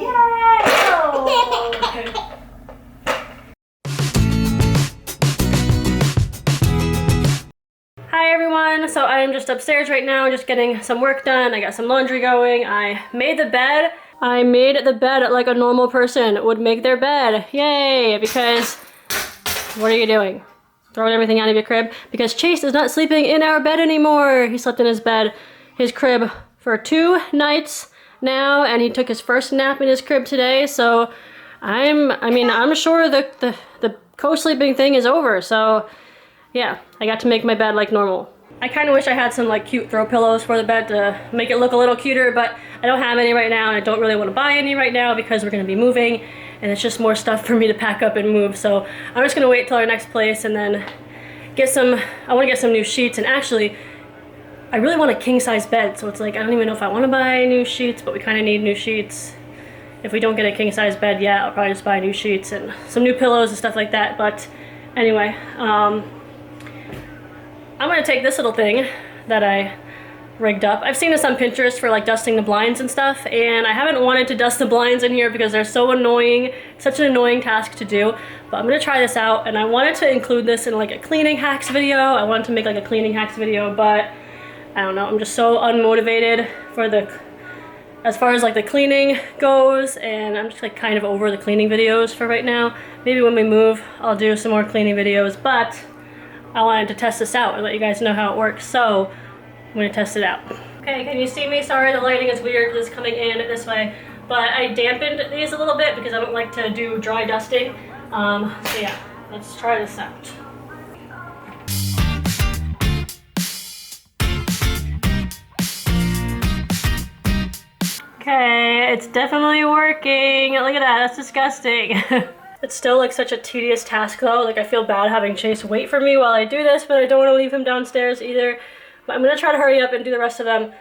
Oh. Hi everyone, so I am just upstairs right now, just getting some work done. I got some laundry going. I made the bed. I made the bed like a normal person would make their bed. Yay! Because what are you doing? Throwing everything out of your crib? Because Chase is not sleeping in our bed anymore. He slept in his bed, his crib, for 2 nights now, and he took his first nap in his crib today. So I'm sure the co-sleeping thing is over. So yeah, I got to make my bed like normal. I kind of wish I had some like cute throw pillows for the bed to make it look a little cuter, but I don't have any right now, and I don't really want to buy any right now because we're going to be moving, and it's just more stuff for me to pack up and move. So I'm just going to wait till our next place and then I want to get some new sheets. And actually, I really want a king-size bed, so it's like, I don't even know if I want to buy new sheets, but we kind of need new sheets. If we don't get a king-size bed yet, I'll probably just buy new sheets and some new pillows and stuff like that. But anyway, I'm gonna take this little thing that I rigged up. I've seen this on Pinterest for like dusting the blinds and stuff, and I haven't wanted to dust the blinds in here because they're so annoying, such an annoying task to do. But I'm gonna try this out, and I wanted to include this in like a cleaning hacks video. I wanted to make like a cleaning hacks video, but I don't know, I'm just so unmotivated for as far as like the cleaning goes, and I'm just like kind of over the cleaning videos for right now. Maybe when we move, I'll do some more cleaning videos, but I wanted to test this out and let you guys know how it works, so I'm going to test it out. Okay, can you see me? Sorry, the lighting is weird, it's coming in this way, but I dampened these a little bit because I don't like to do dry dusting. So yeah, let's try this out. Okay, it's definitely working. Look at that, that's disgusting. It's still like such a tedious task though. Like I feel bad having Chase wait for me while I do this, but I don't want to leave him downstairs either. But I'm gonna try to hurry up and do the rest of them.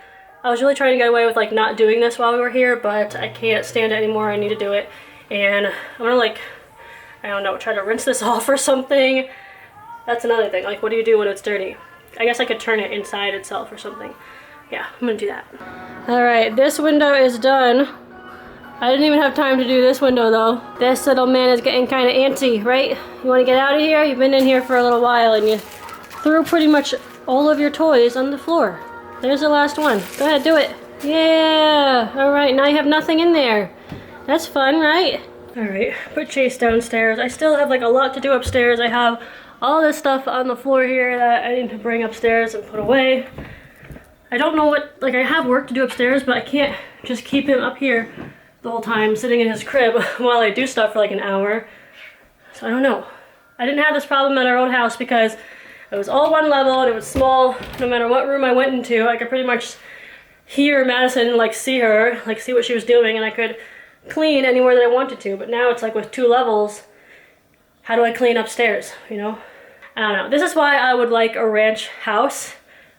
I was really trying to get away with like not doing this while we were here, but I can't stand it anymore. I need to do it. And I'm gonna like, I don't know, try to rinse this off or something. That's another thing. Like what do you do when it's dirty? I guess I could turn it inside itself or something. Yeah, I'm gonna do that. All right, this window is done. I didn't even have time to do this window though. This little man is getting kind of antsy, right? You want to get out of here? You've been in here for a little while and you threw pretty much all of your toys on the floor. There's the last one. Go ahead, do it. Yeah, all right, now you have nothing in there. That's fun, right? All right, put Chase downstairs. I still have like a lot to do upstairs. I have all this stuff on the floor here that I need to bring upstairs and put away. I don't know what, like I have work to do upstairs, but I can't just keep him up here the whole time sitting in his crib while I do stuff for like an hour. So I don't know. I didn't have this problem at our old house because it was all one level and it was small. No matter what room I went into, I could pretty much hear Madison, like see her, like see what she was doing, and I could clean anywhere that I wanted to. But now it's like with 2 levels, how do I clean upstairs, you know? I don't know. This is why I would like a ranch house.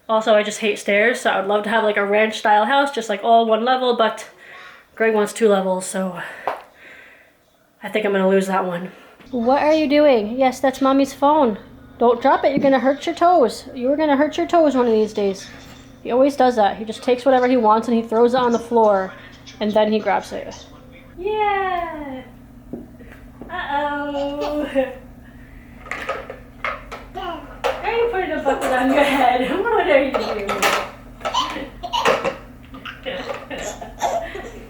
Also, I just hate stairs, so I would love to have like a ranch style house, just like all one level, but Greg wants 2 levels, so I think I'm gonna lose that one. What are you doing? Yes, that's Mommy's phone. Don't drop it, you're gonna hurt your toes. You're gonna hurt your toes one of these days. He always does that. He just takes whatever he wants and he throws it on the floor, and then he grabs it. Yeah! Uh-oh! Why are you putting a bucket on your head? What are you doing?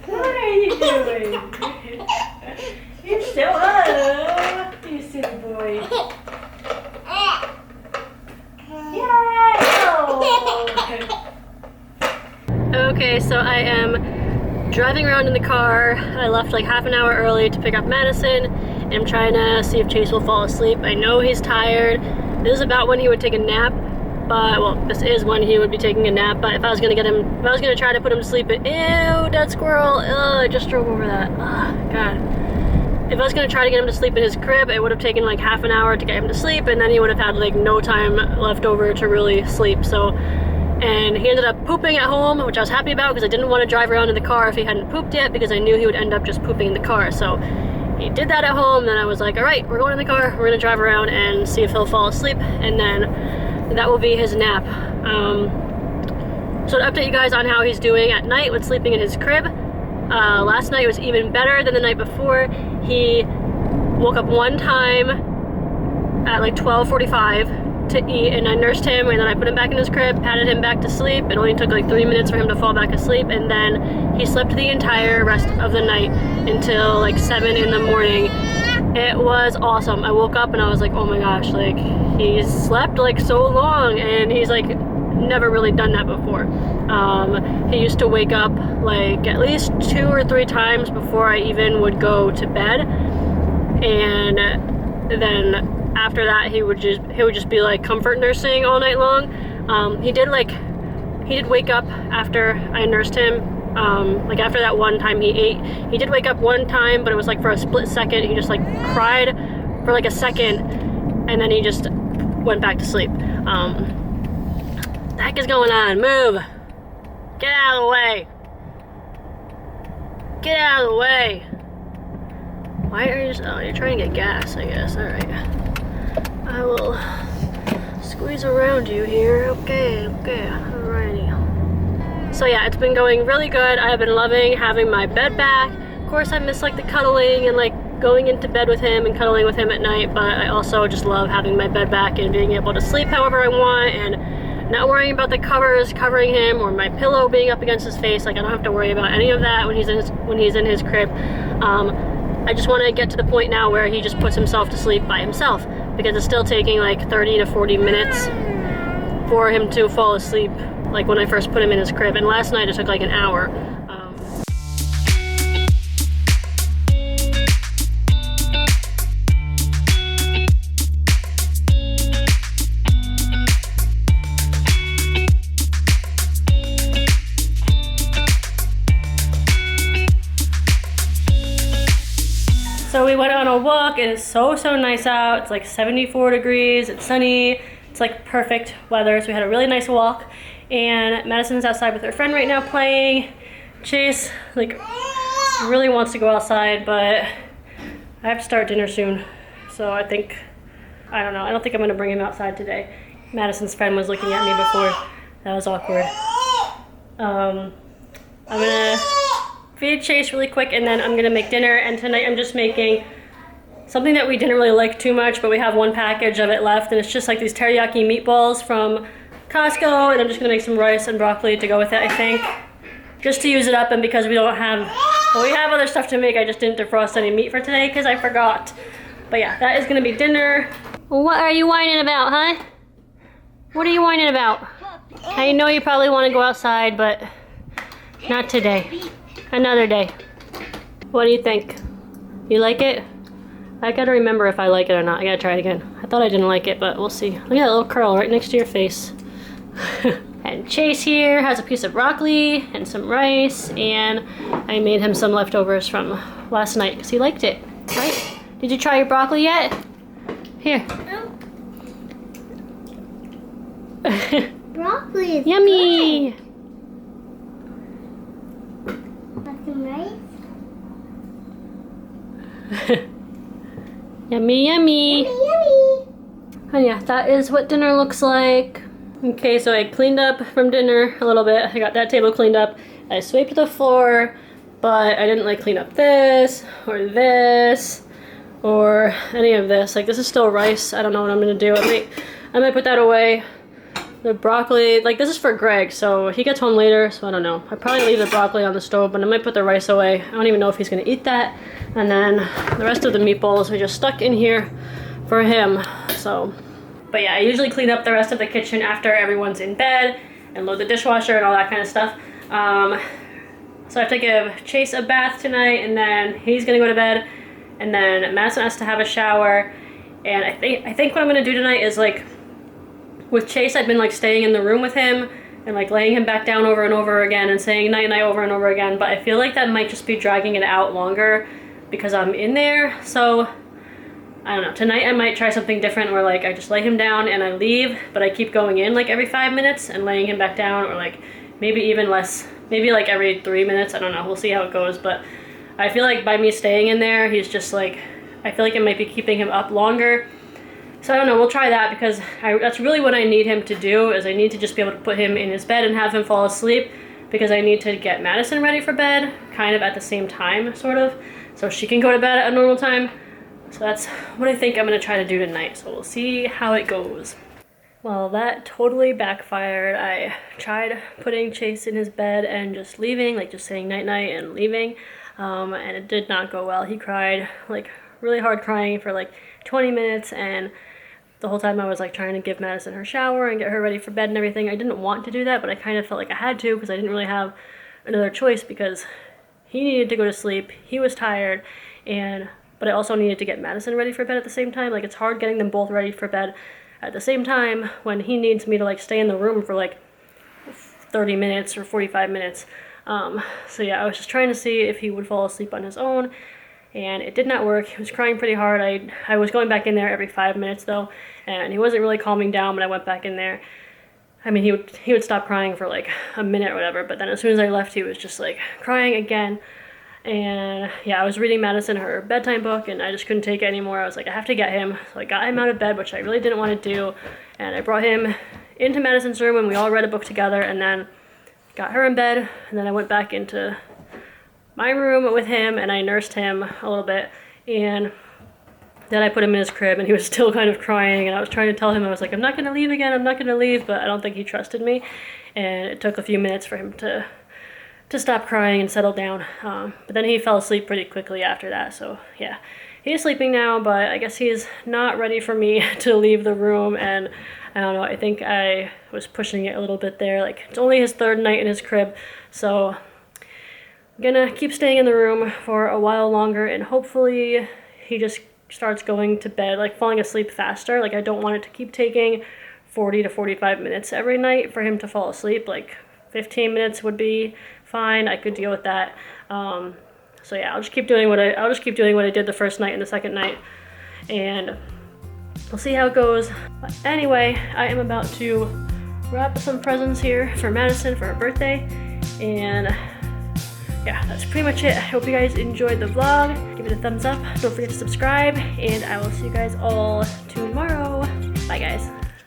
What are you doing? You're so up, you silly boy. Yay! Oh. Okay, so I am driving around in the car. I left like half an hour early to pick up Madison, and I'm trying to see if Chase will fall asleep. I know he's tired. This is about when he would take a nap. Well, this is when he would be taking a nap, but if I was gonna try to put him to sleep, ew, dead squirrel, I just drove over that, God. If I was gonna try to get him to sleep in his crib, it would have taken like half an hour to get him to sleep, and then he would have had like no time left over to really sleep, so. And he ended up pooping at home, which I was happy about because I didn't want to drive around in the car if he hadn't pooped yet, because I knew he would end up just pooping in the car, so. He did that at home, then I was like, all right, we're going in the car, we're gonna drive around and see if he'll fall asleep, and then that will be his nap. So to update you guys on how he's doing at night with sleeping in his crib, Last night was even better than the night before. He woke up one time at like 12:45 to eat, and I nursed him, and then I put him back in his crib, patted him back to sleep. It only took like 3 minutes for him to fall back asleep, and then he slept the entire rest of the night until like 7 in the morning. It was awesome. I woke up and I was like, oh my gosh, like he's slept like so long, and he's like never really done that before. He used to wake up like at least 2 or 3 times before I even would go to bed, and then after that he would just be like comfort nursing all night long. He did wake up after I nursed him. Like after that one time he ate, he did wake up one time, but it was like for a split second. He just like cried for like a second, and then he just went back to sleep. The heck is going on? Move! Get out of the way! Get out of the way! Why are you just, oh, you're trying to get gas, I guess. Alright. I will squeeze around you here. Okay, alrighty. So yeah, it's been going really good. I have been loving having my bed back. Of course, I miss like the cuddling and like going into bed with him and cuddling with him at night, but I also just love having my bed back and being able to sleep however I want, and not worrying about the covers covering him or my pillow being up against his face. Like I don't have to worry about any of that when he's in his crib. I just want to get to the point now where he just puts himself to sleep by himself, because it's still taking like 30 to 40 minutes for him to fall asleep, like when I first put him in his crib, and last night it took like an hour. So we went on a walk. It is so nice out. It's like 74 degrees, it's sunny, it's like perfect weather. So we had a really nice walk, and Madison's outside with her friend right now playing. Chase like really wants to go outside, but I have to start dinner soon. So I don't know, I don't think I'm gonna bring him outside today. Madison's friend was looking at me before. That was awkward. I'm gonna feed Chase really quick, and then I'm gonna make dinner. And tonight I'm just making something that we didn't really like too much, but we have one package of it left, and it's just like these teriyaki meatballs from Costco, and I'm just gonna make some rice and broccoli to go with it, I think, just to use it up. And because we don't have, well, we have other stuff to make, I just didn't defrost any meat for today because I forgot. But yeah, that is gonna be dinner. What are you whining about, huh? What are you whining about? I know you probably want to go outside, but not today. Another day. What do you think? You like it? I gotta remember if I like it or not. I gotta try it again. I thought I didn't like it, but we'll see. Look at that little curl right next to your face. And Chase here has a piece of broccoli and some rice, and I made him some leftovers from last night because he liked it, right? Did you try your broccoli yet? Here. Broccoli is yummy! Good. Some rice. Yummy, yummy. Yummy. And yeah, that is what dinner looks like. Okay, so I cleaned up from dinner a little bit. I got that table cleaned up. I swept the floor, but I didn't like clean up this or any of this. Like, this is still rice. I don't know what I'm gonna do. I might put that away. The broccoli, like, this is for Greg, so he gets home later, so I don't know. I'd probably leave the broccoli on the stove, but I might put the rice away. I don't even know if he's gonna eat that. And then the rest of the meatballs we just stuck in here for him, so. But yeah, I usually clean up the rest of the kitchen after everyone's in bed and load the dishwasher and all that kind of stuff. So I have to give Chase a bath tonight, and then he's gonna go to bed, and then Madison has to have a shower. And I think what I'm gonna do tonight is, like, with Chase, I've been like staying in the room with him and like laying him back down over and over again and saying night night over and over again, but I feel like that might just be dragging it out longer because I'm in there. So I don't know, tonight I might try something different where like I just lay him down and I leave, but I keep going in like every 5 minutes and laying him back down, or like maybe even less, maybe like every 3 minutes. I don't know, we'll see how it goes. But I feel like by me staying in there, he's just like, I feel like it might be keeping him up longer. So I don't know, we'll try that, because that's really what I need him to do, is I need to just be able to put him in his bed and have him fall asleep. because I need to get Madison ready for bed kind of at the same time, sort of, so she can go to bed at a normal time. So that's what I think I'm gonna try to do tonight, so we'll see how it goes. Well, that totally backfired. I tried putting Chase in his bed and just leaving, like just saying night-night and leaving, and it did not go well. He cried, like really hard crying for like 20 minutes, and the whole time I was like trying to give Madison her shower and get her ready for bed and everything. I didn't want to do that, but I kind of felt like I had to because I didn't really have another choice because he needed to go to sleep, he was tired, but I also needed to get Madison ready for bed at the same time. Like it's hard getting them both ready for bed at the same time when he needs me to like stay in the room for like 30 minutes or 45 minutes. So yeah, I was just trying to see if he would fall asleep on his own, and it did not work. He was crying pretty hard. I was going back in there every 5 minutes though, and he wasn't really calming down when I went back in there. I mean, he would stop crying for like a minute or whatever, but then as soon as I left, he was just like crying again. And yeah, I was reading Madison her bedtime book, and I just couldn't take it anymore. I was like, I have to get him. So I got him out of bed, which I really didn't want to do, and I brought him into Madison's room, and we all read a book together, and then got her in bed, and then I went back into my room with him, and I nursed him a little bit, and then I put him in his crib, and he was still kind of crying, and I was trying to tell him, I was like, I'm not going to leave again, I'm not going to leave, but I don't think he trusted me, and it took a few minutes for him to stop crying and settle down, but then he fell asleep pretty quickly after that, so yeah. He's sleeping now, but I guess he's not ready for me to leave the room, and I don't know, I think I was pushing it a little bit there. Like, it's only his third night in his crib, so I'm gonna keep staying in the room for a while longer, and hopefully he just starts going to bed, like falling asleep faster. Like, I don't want it to keep taking 40 to 45 minutes every night for him to fall asleep. Like, 15 minutes would be fine. I could deal with that. So yeah, I'll just keep doing what I did the first night and the second night, and we'll see how it goes. But anyway, I am about to wrap some presents here for Madison for her birthday, and yeah, that's pretty much it. I hope you guys enjoyed the vlog. Give it a thumbs up. Don't forget to subscribe, and I will see you guys all tomorrow. Bye, guys.